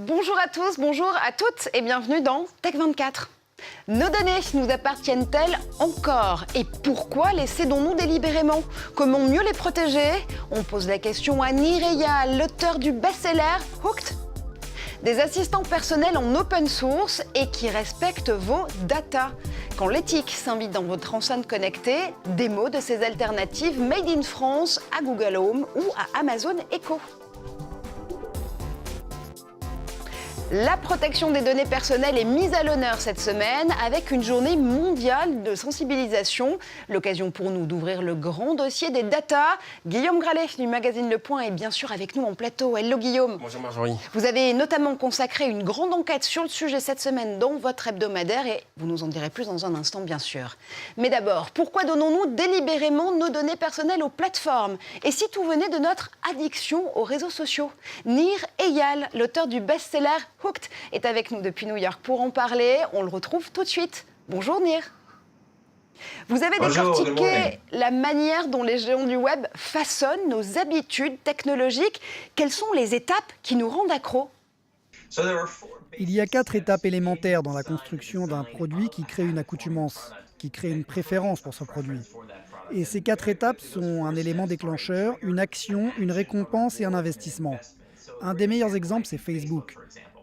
Bonjour à tous, bonjour à toutes et bienvenue dans Tech24. Nos données nous appartiennent-elles encore? Et pourquoi les cédons-nous délibérément? Comment mieux les protéger? On pose la question à Nir Eyal, l'auteur du best-seller Hooked. Des assistants personnels en open source et qui respectent vos data. Quand l'éthique s'invite dans votre enceinte connectée, démo de ces alternatives made in France à Google Home ou à Amazon Echo. La protection des données personnelles est mise à l'honneur cette semaine avec une journée mondiale de sensibilisation. L'occasion pour nous d'ouvrir le grand dossier des data. Guillaume Gralet du magazine Le Point est bien sûr avec nous en plateau. Hello Guillaume. Bonjour Marjorie. Vous avez notamment consacré une grande enquête sur le sujet cette semaine dans votre hebdomadaire et vous nous en direz plus dans un instant bien sûr. Mais d'abord, pourquoi donnons-nous délibérément nos données personnelles aux plateformes? Et si tout venait de notre addiction aux réseaux sociaux? Nir Eyal, l'auteur du best-seller Hooked, est avec nous depuis New York pour en parler. On le retrouve tout de suite. Bonjour Nir. Vous avez décortiqué la manière dont les géants du web façonnent nos habitudes technologiques. Quelles sont les étapes qui nous rendent accros? Il y a 4 étapes élémentaires dans la construction d'un produit qui crée une accoutumance, qui crée une préférence pour ce produit. Et ces 4 étapes sont un élément déclencheur, une action, une récompense et un investissement. Un des meilleurs exemples, c'est Facebook.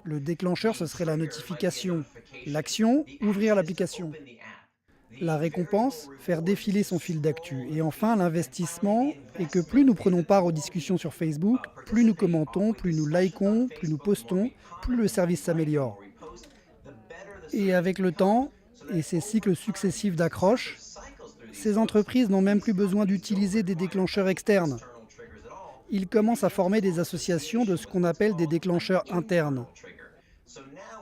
Le déclencheur, ce serait la notification. L'action, ouvrir l'application. La récompense, faire défiler son fil d'actu. Et enfin, l'investissement est que plus nous prenons part aux discussions sur Facebook, plus nous commentons, plus nous likons, plus nous postons, plus le service s'améliore. Et avec le temps, et ces cycles successifs d'accroche, ces entreprises n'ont même plus besoin d'utiliser des déclencheurs externes. Ils commencent à former des associations de ce qu'on appelle des déclencheurs internes.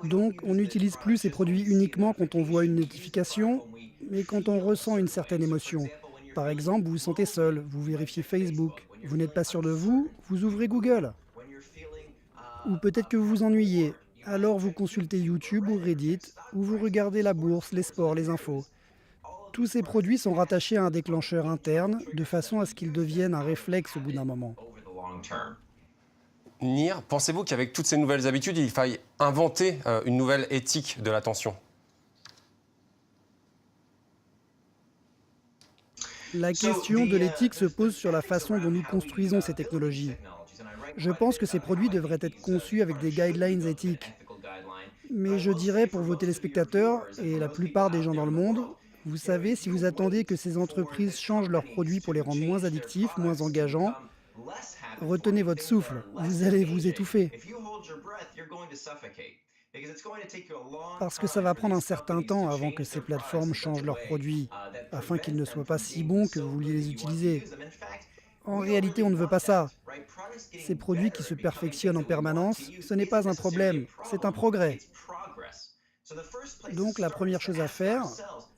Donc, on n'utilise plus ces produits uniquement quand on voit une notification, mais quand on ressent une certaine émotion. Par exemple, vous vous sentez seul, vous vérifiez Facebook, vous n'êtes pas sûr de vous, vous ouvrez Google. Ou peut-être que vous vous ennuyez, alors vous consultez YouTube ou Reddit, ou vous regardez la bourse, les sports, les infos. Tous ces produits sont rattachés à un déclencheur interne, de façon à ce qu'ils deviennent un réflexe au bout d'un moment. Nir, pensez-vous qu'avec toutes ces nouvelles habitudes, il faille inventer une nouvelle éthique de l'attention? La question de l'éthique se pose sur la façon dont nous construisons ces technologies. Je pense que ces produits devraient être conçus avec des guidelines éthiques. Mais je dirais pour vos téléspectateurs et la plupart des gens dans le monde, vous savez, si vous attendez que ces entreprises changent leurs produits pour les rendre moins addictifs, moins engageants, retenez votre souffle, vous allez vous étouffer. Parce que ça va prendre un certain temps avant que ces plateformes changent leurs produits, afin qu'ils ne soient pas si bons que vous vouliez les utiliser. En réalité, on ne veut pas ça. Ces produits qui se perfectionnent en permanence, ce n'est pas un problème, c'est un progrès. Donc la première chose à faire,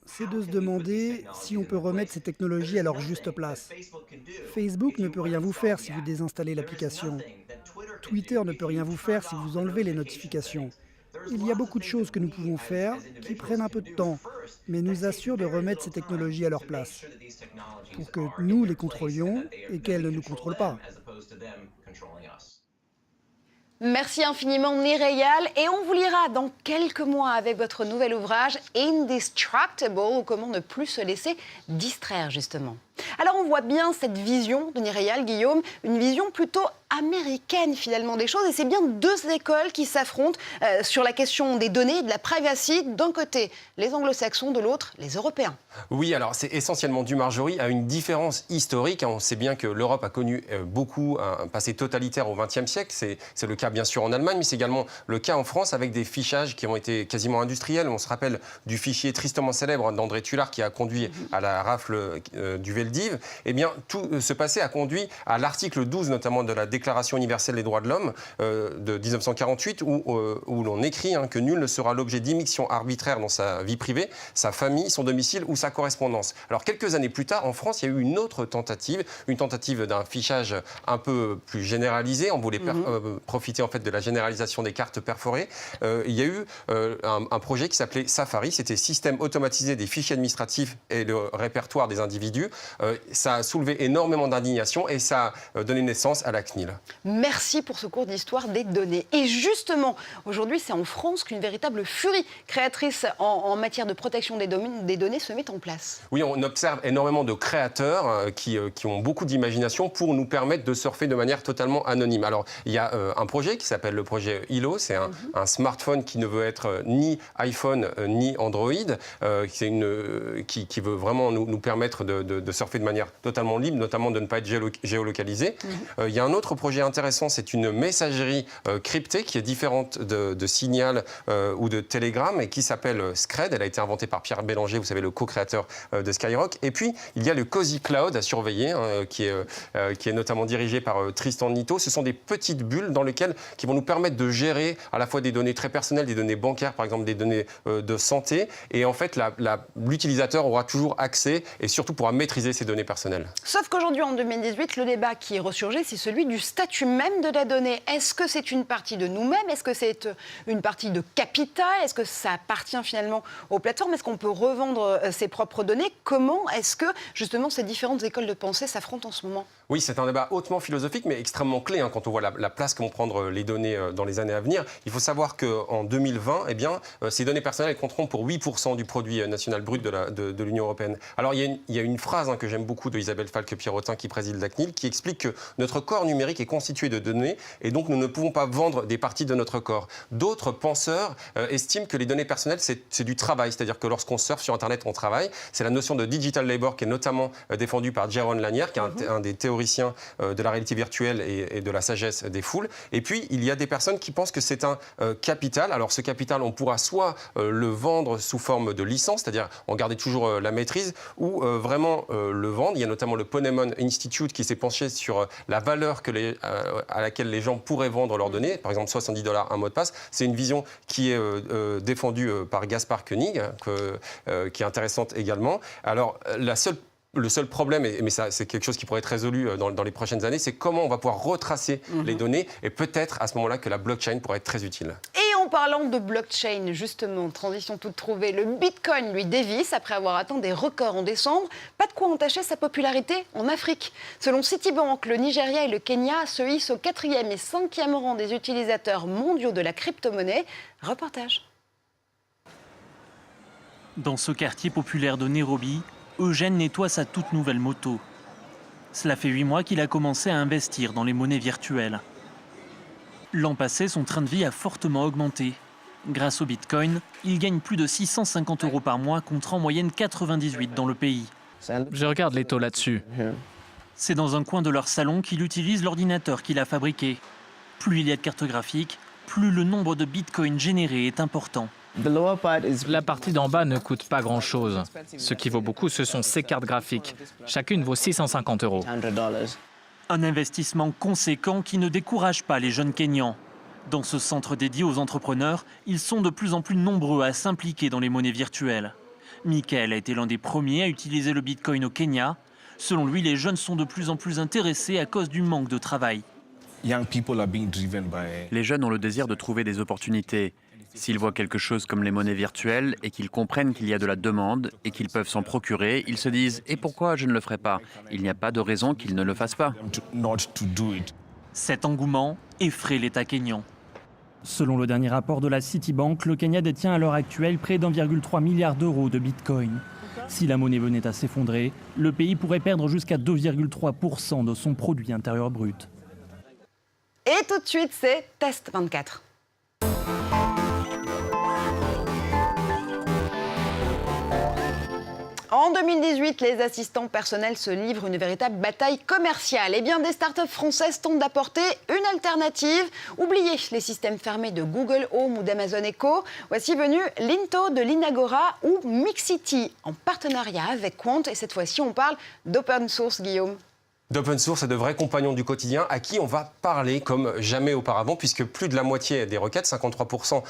c'est de se demander si on peut remettre ces technologies à leur juste place. Facebook ne peut rien vous faire si vous désinstallez l'application. Twitter ne peut rien vous faire si vous enlevez les notifications. Il y a beaucoup de choses que nous pouvons faire qui prennent un peu de temps, mais nous assurent de remettre ces technologies à leur place, pour que nous les contrôlions et qu'elles ne nous contrôlent pas. Merci infiniment Nir Eyal et on vous lira dans quelques mois avec votre nouvel ouvrage Indistractable, ou comment ne plus se laisser distraire justement. Alors on voit bien cette vision de Nir Eyal, Guillaume, une vision plutôt américaine finalement des choses, et c'est bien deux écoles qui s'affrontent sur la question des données et de la privacy. D'un côté les anglo-saxons, de l'autre les Européens. Oui, alors c'est essentiellement dû, Marjorie, à une différence historique. On sait bien que l'Europe a connu beaucoup un passé totalitaire au XXe siècle. C'est le cas bien sûr en Allemagne, mais c'est également le cas en France avec des fichages qui ont été quasiment industriels. On se rappelle du fichier tristement célèbre d'André Tullard qui a conduit à la rafle du Veldiv. Eh bien, tout ce passé a conduit à l'article 12 notamment de la Déclaration universelle des droits de l'homme de 1948 où l'on écrit que nul ne sera l'objet d'immixtion arbitraire dans sa vie privée, sa famille, son domicile ou sa correspondance. Alors quelques années plus tard, en France, il y a eu une autre tentative, d'un fichage un peu plus généralisé. On voulait profiter en fait de la généralisation des cartes perforées. Il y a eu un projet qui s'appelait Safari, c'était Système automatisé des fichiers administratifs et le répertoire des individus. Ça a soulevé énormément d'indignation et ça a donné naissance à la CNIL. personnel. Merci pour ce cours d'histoire des données. Et justement, aujourd'hui, c'est en France qu'une véritable furie créatrice en matière de protection des données se met en place. Oui, on observe énormément de créateurs qui ont beaucoup d'imagination pour nous permettre de surfer de manière totalement anonyme. Alors, il y a un projet qui s'appelle le projet Hilo. C'est un smartphone qui ne veut être ni iPhone ni Android, qui veut vraiment nous permettre de surfer de manière totalement libre, notamment de ne pas être géolocalisé. Il y a un autre projet intéressant, c'est une messagerie cryptée qui est différente de Signal ou de Telegram et qui s'appelle Scred. Elle a été inventée par Pierre Bélanger, vous savez, le co-créateur de Skyrock. Et puis, il y a le Cozy Cloud à surveiller, qui est notamment dirigé par Tristan Nitto. Ce sont des petites bulles qui vont nous permettre de gérer à la fois des données très personnelles, des données bancaires, par exemple des données de santé. Et en fait, l'utilisateur aura toujours accès et surtout pourra maîtriser ses données personnelles. Sauf qu'aujourd'hui, en 2018, le débat qui est ressurgé, c'est celui du statut même de la donnée. Est-ce que c'est une partie de nous-mêmes? Est-ce que c'est une partie de capital? Est-ce que ça appartient finalement aux plateformes? Est-ce qu'on peut revendre ses propres données? Comment est-ce que, justement, ces différentes écoles de pensée s'affrontent en ce moment? Oui, c'est un débat hautement philosophique, mais extrêmement clé quand on voit la place que vont prendre les données dans les années à venir. Il faut savoir qu'en 2020, ces données personnelles compteront pour 8% du produit national brut de l'Union européenne. Alors, il y a une phrase que j'aime beaucoup de Isabelle Falque-Pierrotin, qui préside la CNIL, qui explique que notre corps numérique est constitué de données et donc nous ne pouvons pas vendre des parties de notre corps. D'autres penseurs estiment que les données personnelles, c'est du travail. C'est-à-dire que lorsqu'on surfe sur Internet, on travaille. C'est la notion de digital labor qui est notamment défendue par Jaron Lanier, qui est un des théoriciens de la réalité virtuelle et de la sagesse des foules. Et puis, il y a des personnes qui pensent que c'est un capital. Alors, ce capital, on pourra soit le vendre sous forme de licence, c'est-à-dire en garder toujours la maîtrise, ou vraiment le vendre. Il y a notamment le Ponemon Institute qui s'est penché sur la valeur à laquelle les gens pourraient vendre leurs données. Par exemple, $70 un mot de passe. C'est une vision qui est défendue par Gaspard Koenig, qui est intéressante également. Alors, le seul problème, mais ça, c'est quelque chose qui pourrait être résolu dans les prochaines années, c'est comment on va pouvoir retracer les données et peut-être à ce moment-là que la blockchain pourrait être très utile. Et en parlant de blockchain, justement, transition toute trouvée, le Bitcoin, lui, dévisse après avoir atteint des records en décembre. Pas de quoi entacher sa popularité en Afrique. Selon Citibank, le Nigeria et le Kenya se hissent au 4e et 5e rang des utilisateurs mondiaux de la crypto-monnaie. Reportage. Dans ce quartier populaire de Nairobi, Eugène nettoie sa toute nouvelle moto. Cela fait 8 mois qu'il a commencé à investir dans les monnaies virtuelles. L'an passé, son train de vie a fortement augmenté. Grâce au Bitcoin, il gagne plus de 650 € par mois contre en moyenne 98 dans le pays. Je regarde les taux là-dessus. C'est dans un coin de leur salon qu'il utilise l'ordinateur qu'il a fabriqué. Plus il y a de cartes graphiques, plus le nombre de Bitcoins générés est important. La partie d'en bas ne coûte pas grand-chose. Ce qui vaut beaucoup, ce sont ces cartes graphiques. Chacune vaut 650 €. Un investissement conséquent qui ne décourage pas les jeunes Kenyans. Dans ce centre dédié aux entrepreneurs, ils sont de plus en plus nombreux à s'impliquer dans les monnaies virtuelles. Michael a été l'un des premiers à utiliser le Bitcoin au Kenya. Selon lui, les jeunes sont de plus en plus intéressés à cause du manque de travail. Les jeunes ont le désir de trouver des opportunités. S'ils voient quelque chose comme les monnaies virtuelles et qu'ils comprennent qu'il y a de la demande et qu'ils peuvent s'en procurer, ils se disent « Et pourquoi je ne le ferai pas ?» Il n'y a pas de raison qu'ils ne le fassent pas. Cet engouement effraie l'État kényan. Selon le dernier rapport de la Citibank, le Kenya détient à l'heure actuelle près d'1,3 milliard d'euros de Bitcoin. Si la monnaie venait à s'effondrer, le pays pourrait perdre jusqu'à 2,3% de son produit intérieur brut. Et tout de suite, c'est Test 24. En 2018, les assistants personnels se livrent une véritable bataille commerciale. Eh bien, des startups françaises tentent d'apporter une alternative. Oubliez les systèmes fermés de Google Home ou d'Amazon Echo. Voici venu Linto de l'Inagora ou Mixity en partenariat avec Quant. Et cette fois-ci, on parle d'open source, Guillaume. D'open source et de vrais compagnons du quotidien à qui on va parler comme jamais auparavant, puisque plus de la moitié des requêtes, 53%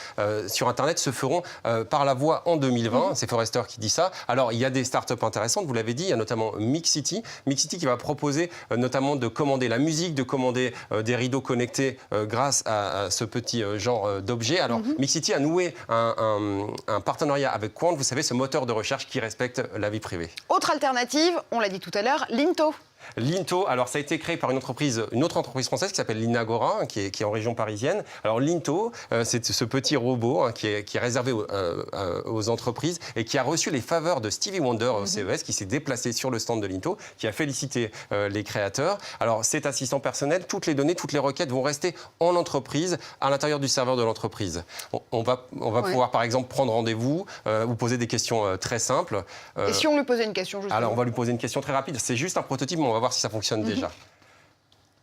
sur Internet, se feront par la voix en 2020. C'est Forrester qui dit ça. Alors, il y a des startups intéressantes, vous l'avez dit, il y a notamment Mixity. Mixity qui va proposer notamment de commander la musique, de commander des rideaux connectés grâce à ce petit genre d'objet. Alors, Mixity a noué un partenariat avec Quant, vous savez, ce moteur de recherche qui respecte la vie privée. Autre alternative, on l'a dit tout à l'heure, Linto. Linto, alors ça a été créé par une autre entreprise française qui s'appelle Linagora, qui est en région parisienne. Alors Linto, c'est ce petit robot qui est réservé aux entreprises et qui a reçu les faveurs de Stevie Wonder au CES, qui s'est déplacé sur le stand de Linto, qui a félicité les créateurs. Alors cet assistant personnel, toutes les données, toutes les requêtes vont rester en entreprise, à l'intérieur du serveur de l'entreprise. On va pouvoir par exemple prendre rendez-vous, vous poser des questions très simples. Et si on lui posait une question justement? Alors on va lui poser une question très rapide. C'est juste un prototype, mais on va voir si ça fonctionne déjà.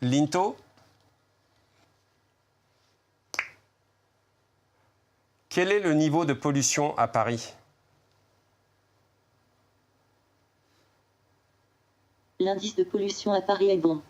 Linto, quel est le niveau de pollution à Paris? L'indice de pollution à Paris est bon.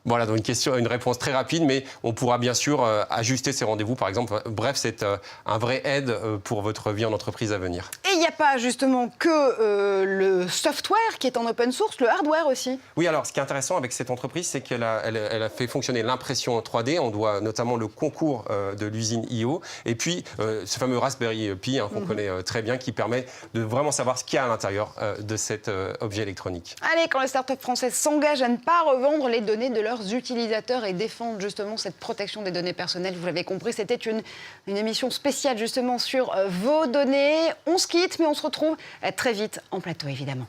Voilà, donc une réponse très rapide, mais on pourra bien sûr ajuster ces rendez-vous, par exemple. Bref, c'est un vrai aide pour votre vie en entreprise à venir. Et il n'y a pas justement que le software qui est en open source, le hardware aussi. Oui, alors ce qui est intéressant avec cette entreprise, c'est qu'elle a fait fonctionner l'impression 3D. On doit notamment le concours de l'usine IO. Et puis, ce fameux Raspberry Pi qu'on connaît très bien, qui permet de vraiment savoir ce qu'il y a à l'intérieur de cet objet électronique. Allez, quand les startups françaises s'engagent à ne pas revendre les données de leurs utilisateurs et défendent justement cette protection des données personnelles, vous l'avez compris, c'était une émission spéciale justement sur vos données. On se quitte, mais on se retrouve très vite en plateau, évidemment.